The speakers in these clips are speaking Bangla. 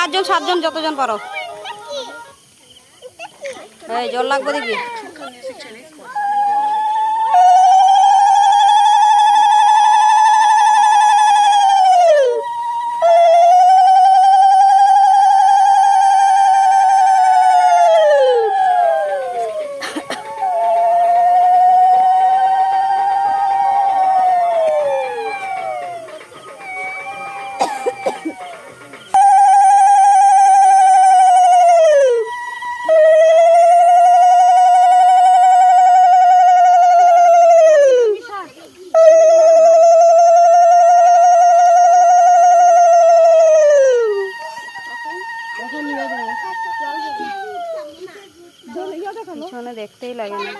5 জন 7 জন যতজন পারো। এই জল লাগবে দেখবি। পিছনে দেখতেই লাগে না।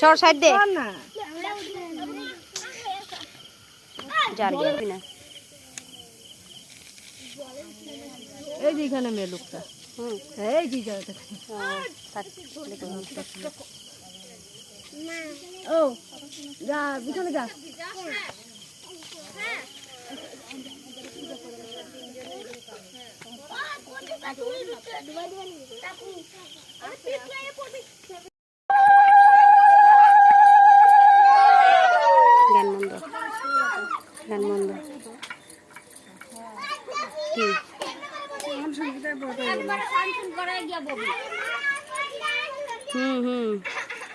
সর সাইড দে এই যে এখানে মেয়ে লোকটা এই কি ও যা পিছনে যা। গান বন্ধ কি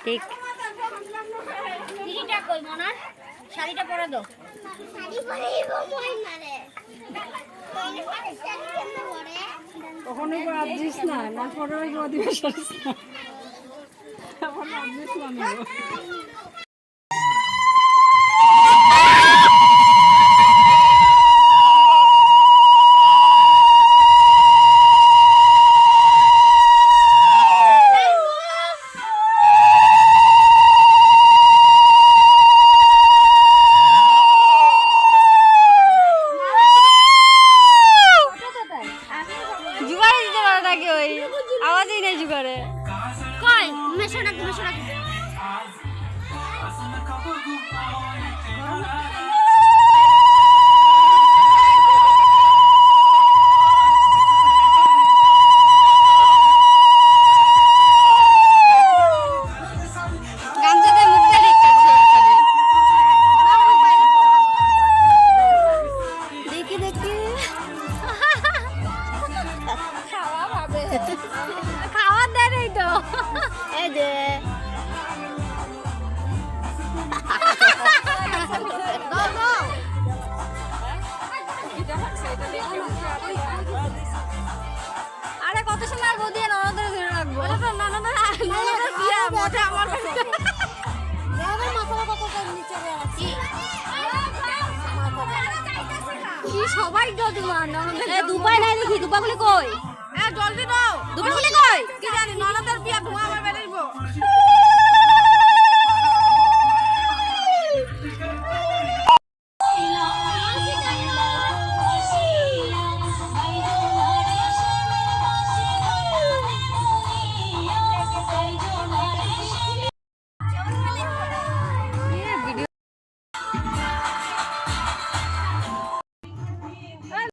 ঠিক। শাড়িটা পরে দাও। কখনো আদিস না না পরে দিবস না আদিস না। আওয়াজই নেই জুগারে। কই মেশো না মেশো না। খাওয়ার দেয় নাই তো এই যে আরে কত সময় বউ দিয়ে ননদের ধরে রাখবো। সবাই দুপাই নাই দেখি দুপাগুলি কই জলদি দাও। দুপাগুলি কই কি জানি ননদের বিয়া ধোঁয়া আমার বেরিয়ে